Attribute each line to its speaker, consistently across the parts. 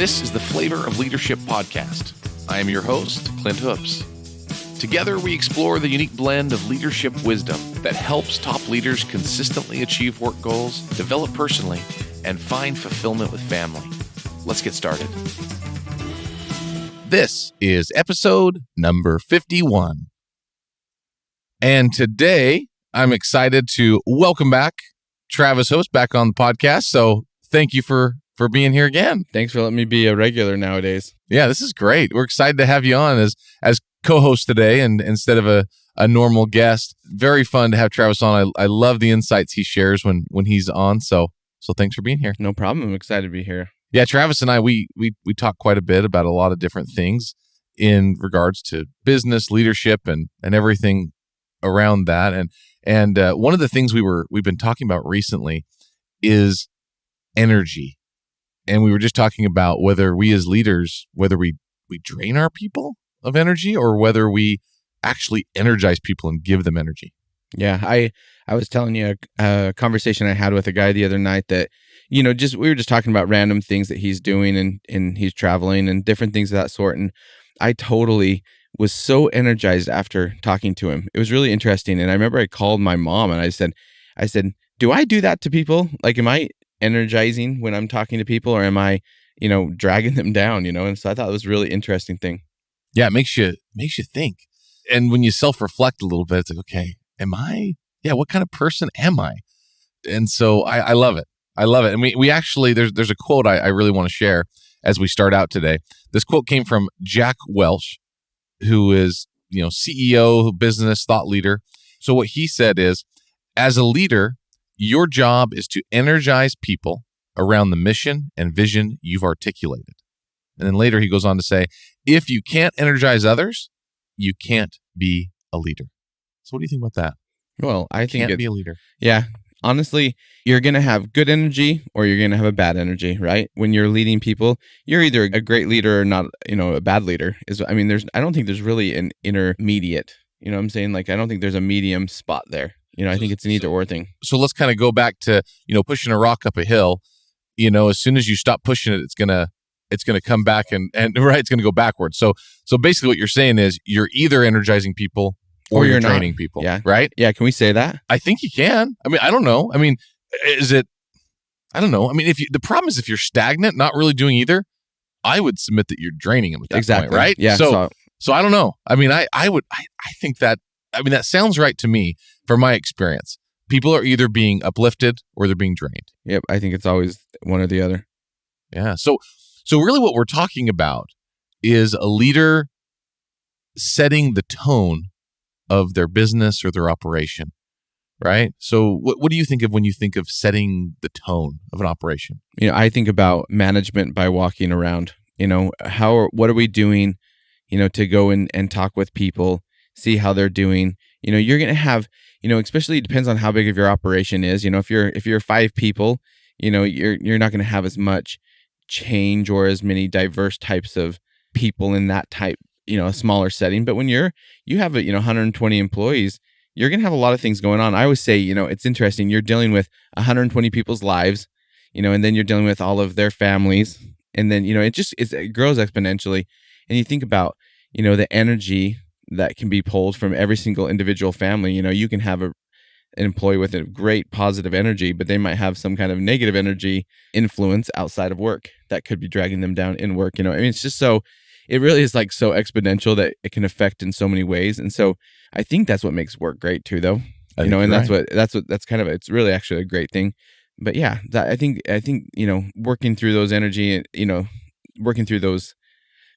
Speaker 1: This is the Flavor of Leadership podcast. I am your host, Clint Hoops. Together, we explore the unique blend of leadership wisdom that helps top leaders consistently achieve work goals, develop personally, and find fulfillment with family. Let's get started. This is episode number 51. And today, I'm excited to welcome back Travis Hoops back on the podcast. So thank you for being here again.
Speaker 2: Thanks for letting me be a regular nowadays.
Speaker 1: Yeah, this is great. We're excited to have you on as co-host today and instead of a normal guest. Very fun to have Travis on. I love the insights he shares when he's on. So thanks for being here.
Speaker 2: No problem. I'm excited to be here.
Speaker 1: Yeah, Travis and I, we talk quite a bit about a lot of different things in regards to business, leadership, and everything around that. And one of the things we've been talking about recently is energy. And we were just talking about whether we as leaders, whether we drain our people of energy or whether we actually energize people and give them energy.
Speaker 2: Yeah, I was telling you a conversation I had with a guy the other night that, we were just talking about random things that he's doing and he's traveling and different things of that sort. And I totally was so energized after talking to him. It was really interesting. And I remember I called my mom and I said, do I do that to people? Like, am I energizing when I'm talking to people, or am I, dragging them down, And so I thought it was a really interesting thing.
Speaker 1: Yeah, it makes you think. And when you self-reflect a little bit, it's like, okay, what kind of person am I? And so I love it. I love it. And we actually, there's a quote I really want to share as we start out today. This quote came from Jack Welch, who is, CEO, business thought leader. So what he said is, as a leader, your job is to energize people around the mission and vision you've articulated. And then later he goes on to say, if you can't energize others, you can't be a leader. So what do you think about that?
Speaker 2: Well, I think
Speaker 1: can't be a leader.
Speaker 2: Yeah. Honestly, you're going to have good energy or you're going to have a bad energy, right? When you're leading people, you're either a great leader or not, a bad leader. I don't think there's really an intermediate, you know what I'm saying? Like, I don't think there's a medium spot there. I think it's an either or thing.
Speaker 1: So let's kind of go back to, pushing a rock up a hill. As soon as you stop pushing it, it's gonna come back and right, it's gonna go backwards. So basically, what you're saying is you're either energizing people or you're draining people.
Speaker 2: Yeah.
Speaker 1: Right.
Speaker 2: Yeah. Can we say that?
Speaker 1: I think you can. I mean, I don't know. I mean, I don't know. I mean, the problem is if you're stagnant, not really doing either, I would submit that you're draining them at that
Speaker 2: exactly.
Speaker 1: point, right?
Speaker 2: Yeah.
Speaker 1: So I don't know. I mean, I think that. I mean, that sounds right to me from my experience. People are either being uplifted or they're being drained.
Speaker 2: Yep. I think it's always one or the other.
Speaker 1: Yeah. So really what we're talking about is a leader setting the tone of their business or their operation, right? So what do you think of when you think of setting the tone of an operation?
Speaker 2: I think about management by walking around, what are we doing, to go and talk with people, see how they're doing. You're going to have, especially it depends on how big of your operation is. If you're 5 people, you're not going to have as much change or as many diverse types of people in that type, a smaller setting. But when you have 120 employees, you're going to have a lot of things going on. I always say, it's interesting. You're dealing with 120 people's lives, and then you're dealing with all of their families. And then, it grows exponentially. And you think about, the energy that can be pulled from every single individual family. You can have an employee with a great positive energy, but they might have some kind of negative energy influence outside of work that could be dragging them down in work. It's just it really is like so exponential that it can affect in so many ways. And so I think that's what makes work great too, though. That's kind of, it's really actually a great thing. But yeah, I think, working through those energy and, working through those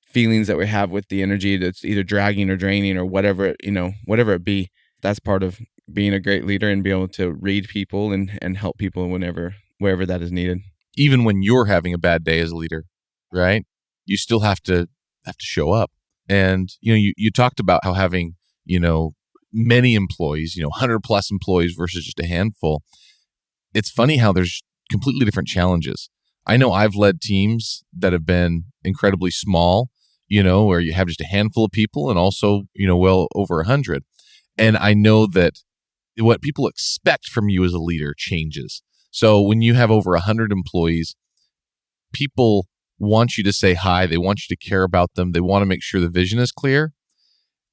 Speaker 2: feelings that we have with the energy that's either dragging or draining or whatever, whatever it be, that's part of being a great leader and be able to read people and help people wherever that is needed.
Speaker 1: Even when you're having a bad day as a leader, right? You still have to show up. And, you talked about how having, many employees, 100 plus employees versus just a handful. It's funny how there's completely different challenges. I know I've led teams that have been incredibly small, where you have just a handful of people and also, well over 100. And I know that what people expect from you as a leader changes. So when you have over 100 employees, people want you to say hi. They want you to care about them. They want to make sure the vision is clear.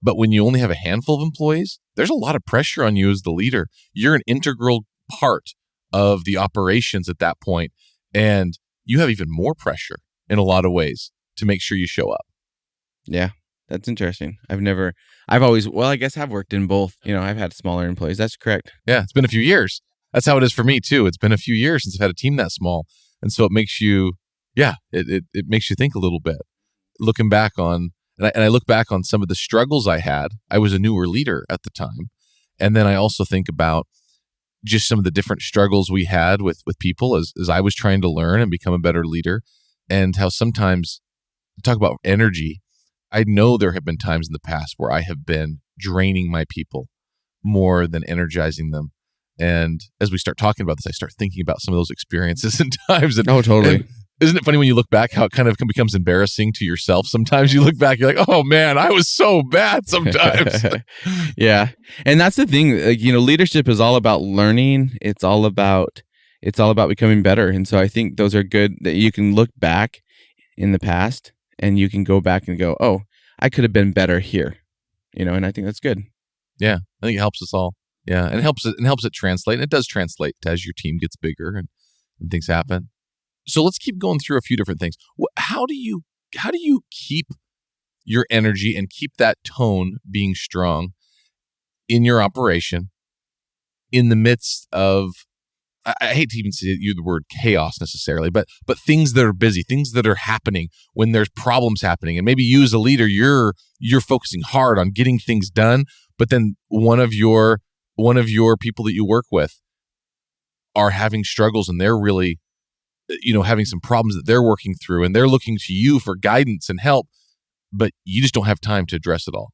Speaker 1: But when you only have a handful of employees, there's a lot of pressure on you as the leader. You're an integral part of the operations at that point, and you have even more pressure in a lot of ways to make sure you show up.
Speaker 2: Yeah, that's interesting. I guess I've worked in both. I've had smaller employees. That's correct.
Speaker 1: Yeah, it's been a few years. That's how it is for me too. It's been a few years since I've had a team that small. And so it makes you, it makes you think a little bit. Looking back on, and I look back on some of the struggles I had. I was a newer leader at the time. And then I also think about just some of the different struggles we had with people as I was trying to learn and become a better leader, and how sometimes, talk about energy, I know there have been times in the past where I have been draining my people more than energizing them. And as we start talking about this, I start thinking about some of those experiences and times. And,
Speaker 2: oh, totally.
Speaker 1: And isn't it funny when you look back how it kind of becomes embarrassing to yourself? Sometimes you look back, you're like, oh man, I was so bad sometimes.
Speaker 2: Yeah. And that's the thing, leadership is all about learning. It's all about becoming better. And so I think those are good, that you can look back in the past and you can go back and go, oh, I could have been better here. And I think that's good.
Speaker 1: Yeah. I think it helps us all. Yeah. And it helps it translate. And it does translate as your team gets bigger and things happen. So let's keep going through a few different things. How do you keep your energy and keep that tone being strong in your operation in the midst of, I hate to even use the word chaos necessarily, but things that are busy, things that are happening when there's problems happening, and maybe you as a leader, you're focusing hard on getting things done, but then one of your people that you work with are having struggles, and they're really, having some problems that they're working through, and they're looking to you for guidance and help, but you just don't have time to address it all.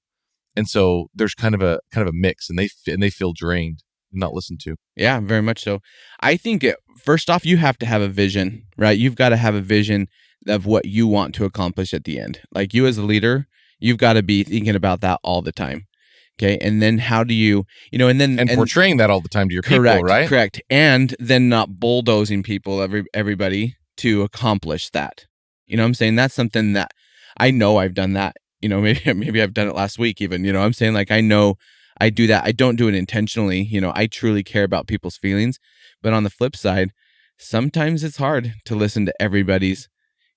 Speaker 1: And so there's kind of a mix, and they feel drained and not listened to.
Speaker 2: Yeah, very much so. I think first off, you have to have a vision, right? You've got to have a vision of what you want to accomplish at the end. Like, you as a leader, you've got to be thinking about that all the time. Okay. And then how do you, and
Speaker 1: portraying that all the time to your
Speaker 2: correct,
Speaker 1: people, right?
Speaker 2: Correct. And then not bulldozing people, everybody to accomplish that. You know what I'm saying? That's something that I know I've done that, maybe I've done it last week even, I'm saying, like, I know I do that. I don't do it intentionally. I truly care about people's feelings. But on the flip side, sometimes it's hard to listen to everybody's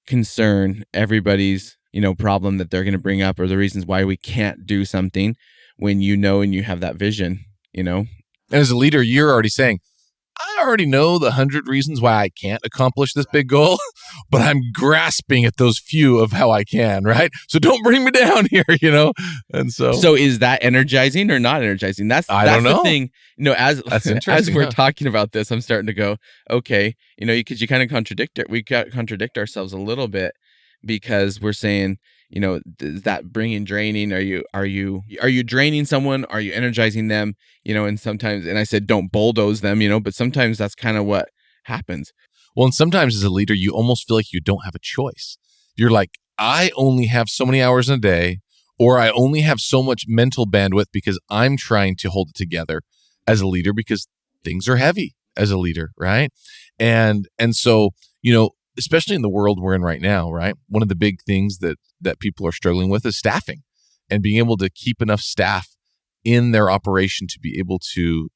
Speaker 2: concern, everybody's, problem that they're going to bring up, or the reasons why we can't do something, when and you have that vision, And
Speaker 1: as a leader, you're already saying, I already know the 100 reasons why I can't accomplish this big goal, but I'm grasping at those few of how I can, right? So don't bring me down here, And so
Speaker 2: is that energizing or not energizing? That's
Speaker 1: don't know.
Speaker 2: The thing. As we're
Speaker 1: huh?
Speaker 2: talking about this, I'm starting to go, okay, because you kind of contradict ourselves a little bit, because we're saying, is that bringing draining? Are you draining someone? Are you energizing them? And sometimes, and I said, don't bulldoze them, but sometimes that's kind of what happens.
Speaker 1: Well, and sometimes as a leader, you almost feel like you don't have a choice. You're like, I only have so many hours in a day, or I only have so much mental bandwidth because I'm trying to hold it together as a leader, because things are heavy as a leader, right? And so, especially in the world we're in right now, right? One of the big things that people are struggling with is staffing, and being able to keep enough staff in their operation to be able to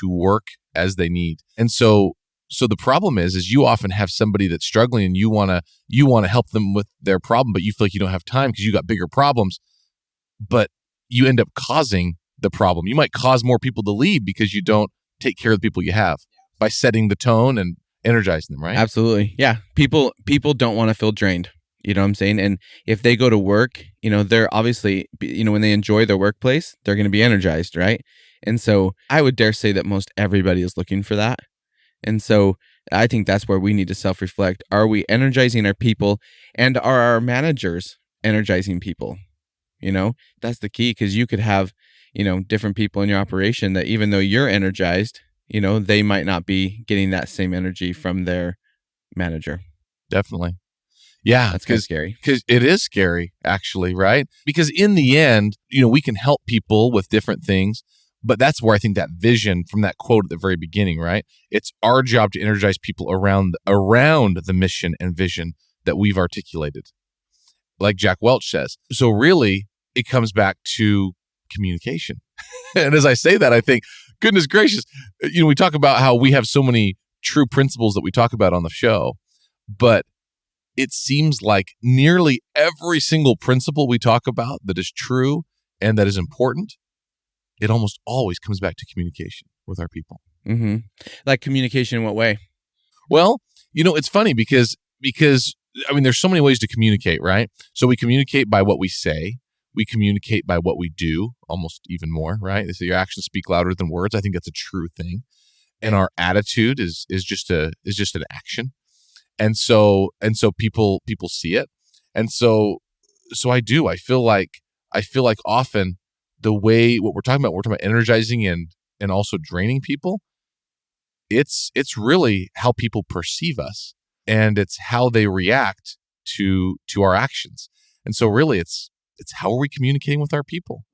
Speaker 1: work as they need. And so the problem is you often have somebody that's struggling, and you want to help them with their problem, but you feel like you don't have time because you got bigger problems, but you end up causing the problem. You might cause more people to leave because you don't take care of the people you have by setting the tone and energizing them, right?
Speaker 2: Absolutely. Yeah. People don't want to feel drained. You know what I'm saying? And if they go to work, they're obviously, when they enjoy their workplace, they're going to be energized, right? And so I would dare say that most everybody is looking for that. And so I think that's where we need to self-reflect. Are we energizing our people, and are our managers energizing people? That's the key, because you could have, different people in your operation that, even though you're energized, they might not be getting that same energy from their manager.
Speaker 1: Definitely. Yeah.
Speaker 2: That's kind of scary.
Speaker 1: Because it is scary, actually, right? Because in the end, we can help people with different things, but that's where I think that vision from that quote at the very beginning, right? It's our job to energize people around the mission and vision that we've articulated, like Jack Welch says. So really, it comes back to communication. And as I say that, I think, goodness gracious, we talk about how we have so many true principles that we talk about on the show, but it seems like nearly every single principle we talk about that is true and that is important, it almost always comes back to communication with our people.
Speaker 2: Mm-hmm. Like communication in what way?
Speaker 1: Well, it's funny because there's so many ways to communicate, right? So we communicate by what we say. We communicate by what we do, almost even more, right? So your actions speak louder than words. I think that's a true thing. And our attitude is just an action. And so people see it. And so I do. I feel like often what we're talking about energizing and also draining people. It's really how people perceive us, and it's how they react to our actions. And so really it's how are we communicating with our people?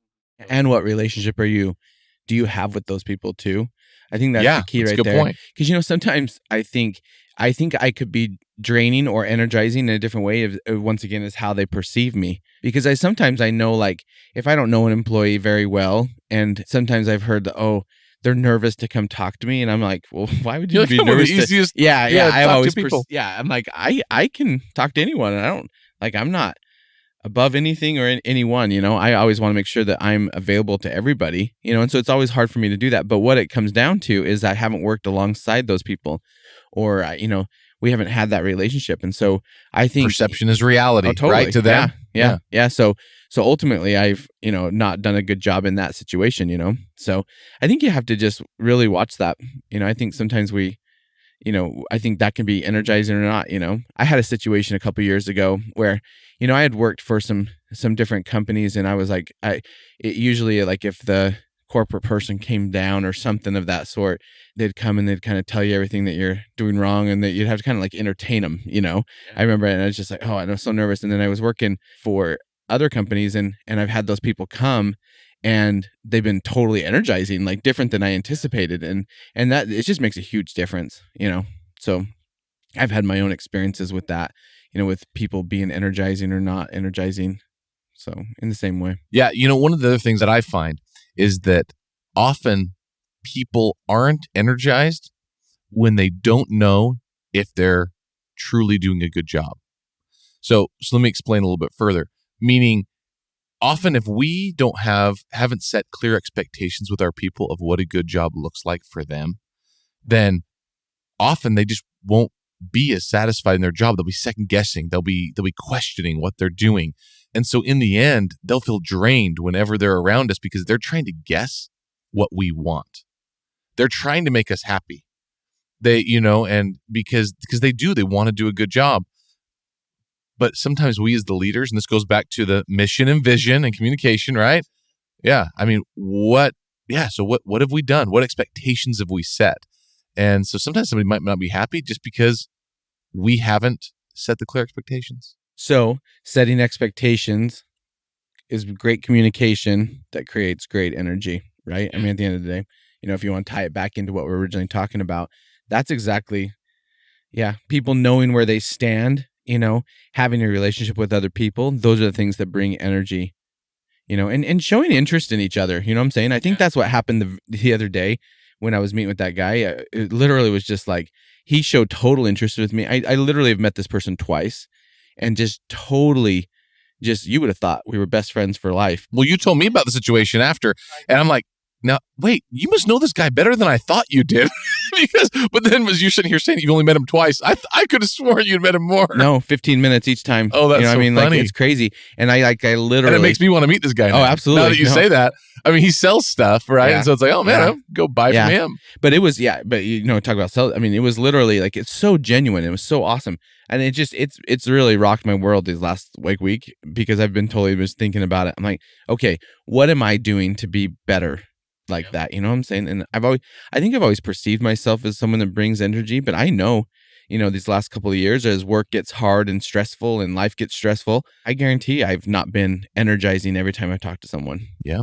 Speaker 2: And what relationship do you have with those people too? I think that's the key right there.
Speaker 1: Point.
Speaker 2: Because sometimes I think I could be draining or energizing in a different way. Once again, is how they perceive me. Because sometimes I know, like, if I don't know an employee very well, and sometimes I've heard that, they're nervous to come talk to me, and I'm like, well, why would you be nervous? I've always people. I'm like, I can talk to anyone, and I'm not above anything or anyone, I always want to make sure that I'm available to everybody, and so it's always hard for me to do that. But what it comes down to is I haven't worked alongside those people, or, we haven't had that relationship. And so I think
Speaker 1: perception is reality,
Speaker 2: totally.
Speaker 1: Right? To them.
Speaker 2: Yeah. So ultimately I've, not done a good job in that situation, so I think you have to just really watch that. I think sometimes I think that can be energizing or not. I had a situation a couple years ago where, I had worked for some different companies, and I was like, usually like if the corporate person came down or something of that sort, they'd come and they'd kind of tell you everything that you're doing wrong, and that you'd have to kind of like entertain them. I remember, and I was just like, oh, I'm so nervous. And then I was working for other companies, and I've had those people come, and they've been totally energizing, like different than I anticipated. And that, it just makes a huge difference, So I've had my own experiences with that, with people being energizing or not energizing. So in the same way.
Speaker 1: Yeah. One of the other things that I find is that often people aren't energized when they don't know if they're truly doing a good job. So let me explain a little bit further. Meaning, often if we haven't set clear expectations with our people of what a good job looks like for them, then often they just won't be as satisfied in their job. They'll be second guessing. They'll be questioning what they're doing. And so in the end, they'll feel drained whenever they're around us because they're trying to guess what we want. They're trying to make us happy. They, and because they want to do a good job. But sometimes we as the leaders, and this goes back to the mission and vision and communication, right? Yeah. So what have we done? What expectations have we set? And so sometimes somebody might not be happy just because we haven't set the clear expectations.
Speaker 2: So setting expectations is great communication that creates great energy, right? I mean, at the end of the day, if you want to tie it back into what we were originally talking about, that's exactly, people knowing where they stand, having a relationship with other people, those are the things that bring energy, and showing interest in each other. You know what I'm saying? I think that's what happened the other day when I was meeting with that guy. It literally was just like, he showed total interest with me. I literally have met this person twice, and just totally, you would have thought we were best friends for life.
Speaker 1: Well, you told me about the situation after, and I'm like, now, wait, you must know this guy better than I thought you did. But then was you sitting here saying you've only met him twice. I could have sworn you'd met him more.
Speaker 2: No, 15 minutes each time.
Speaker 1: Oh, that's so funny.
Speaker 2: Like, it's crazy. And I literally.
Speaker 1: And it makes me want to meet this guy now.
Speaker 2: Oh, absolutely.
Speaker 1: Now that you say that. I mean, he sells stuff, right?
Speaker 2: Yeah.
Speaker 1: And so it's like, oh man, I'll go buy from him.
Speaker 2: But it was, talk about sell. I mean, it was literally like, it's so genuine. It was so awesome. And it just, it's really rocked my world these last week because I've been totally just thinking about it. I'm like, okay, what am I doing to be better? Like that, you know what I'm saying? And I think I've always perceived myself as someone that brings energy, but I know, these last couple of years as work gets hard and stressful and life gets stressful, I guarantee I've not been energizing every time I talk to someone.
Speaker 1: Yeah.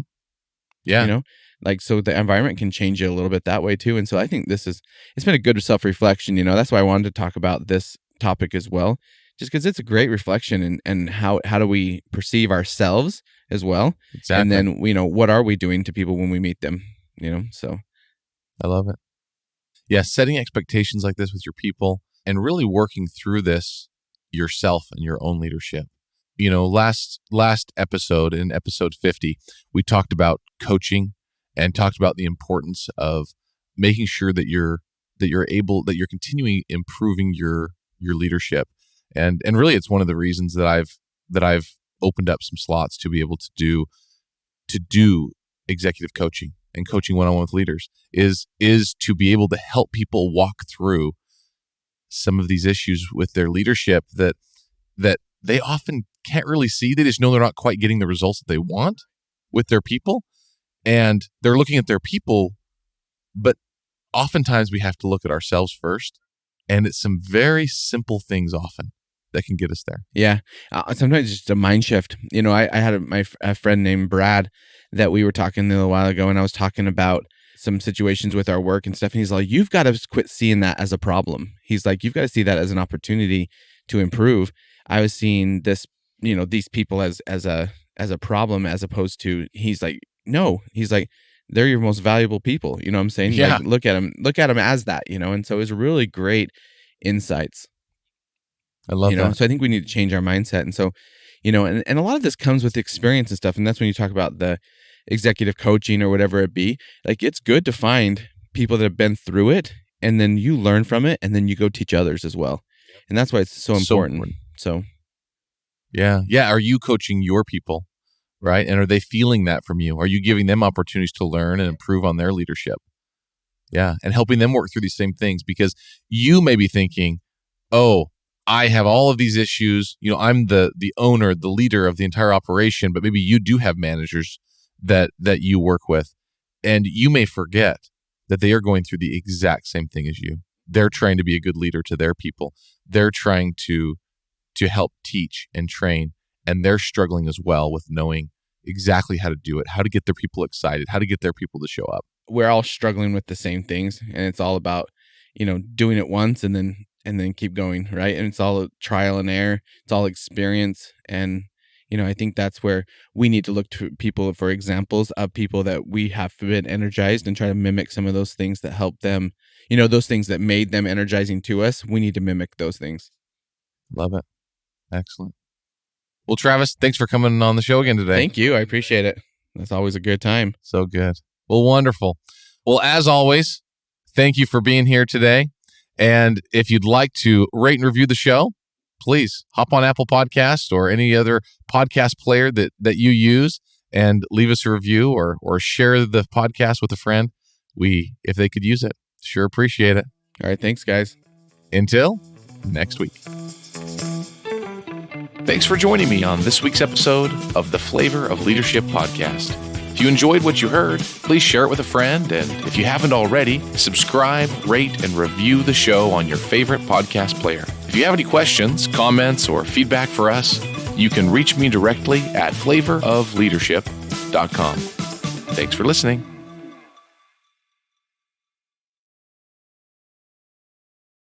Speaker 2: So the environment can change you a little bit that way too. And so I think it's been a good self-reflection, that's why I wanted to talk about this topic as well, just because it's a great reflection and how do we perceive ourselves as well.
Speaker 1: Exactly.
Speaker 2: And then, what are we doing to people when we meet them, so.
Speaker 1: I love it. Yeah, setting expectations like this with your people and really working through this yourself and your own leadership. Last episode, in episode 50, we talked about coaching and talked about the importance of making sure that you're continuing improving your leadership. And really it's one of the reasons that I've opened up some slots to be able to do executive coaching and coaching one-on-one with leaders is to be able to help people walk through some of these issues with their leadership that they often can't really see. They just know they're not quite getting the results that they want with their people, and they're looking at their people, but oftentimes we have to look at ourselves first, and it's some very simple things often that can get us there.
Speaker 2: Yeah. Sometimes it's just a mind shift. I had a friend named Brad that we were talking a little while ago, and I was talking about some situations with our work and stuff. And he's like, you've got to quit seeing that as a problem. He's like, you've got to see that as an opportunity to improve. I was seeing this, these people as a problem, as opposed to, he's like, no, he's like, they're your most valuable people. You know what I'm saying?
Speaker 1: Yeah.
Speaker 2: Like, look at them as that, and so it was really great insights.
Speaker 1: I love that.
Speaker 2: So I think we need to change our mindset. And so, and a lot of this comes with experience and stuff. And that's when you talk about the executive coaching or whatever it be. Like, it's good to find people that have been through it, and then you learn from it, and then you go teach others as well. And that's why it's so important. So
Speaker 1: yeah. Are you coaching your people, right? And are they feeling that from you? Are you giving them opportunities to learn and improve on their leadership? Yeah. And helping them work through these same things, because you may be thinking, oh, I have all of these issues. I'm the owner, the leader of the entire operation, but maybe you do have managers that you work with, and you may forget that they are going through the exact same thing as you. They're trying to be a good leader to their people. They're trying to help teach and train, and they're struggling as well with knowing exactly how to do it, how to get their people excited, how to get their people to show up.
Speaker 2: We're all struggling with the same things, and it's all about, doing it once and then keep going, right? And it's all trial and error. It's all experience. And, I think that's where we need to look to people for examples of people that we have been energized, and try to mimic some of those things that help them, those things that made them energizing to us. We need to mimic those things.
Speaker 1: Love it. Excellent. Well, Travis, thanks for coming on the show again today.
Speaker 2: Thank you. I appreciate it. That's always a good time.
Speaker 1: So good. Well, wonderful. Well, as always, thank you for being here today. And if you'd like to rate and review the show, please hop on Apple Podcasts or any other podcast player that you use and leave us a review or share the podcast with a friend. If they could use it, sure appreciate it.
Speaker 2: All right. Thanks, guys.
Speaker 1: Until next week. Thanks for joining me on this week's episode of the Flavor of Leadership podcast. If you enjoyed what you heard, please share it with a friend. And if you haven't already, subscribe, rate, and review the show on your favorite podcast player. If you have any questions, comments, or feedback for us, you can reach me directly at flavorofleadership.com. Thanks for listening.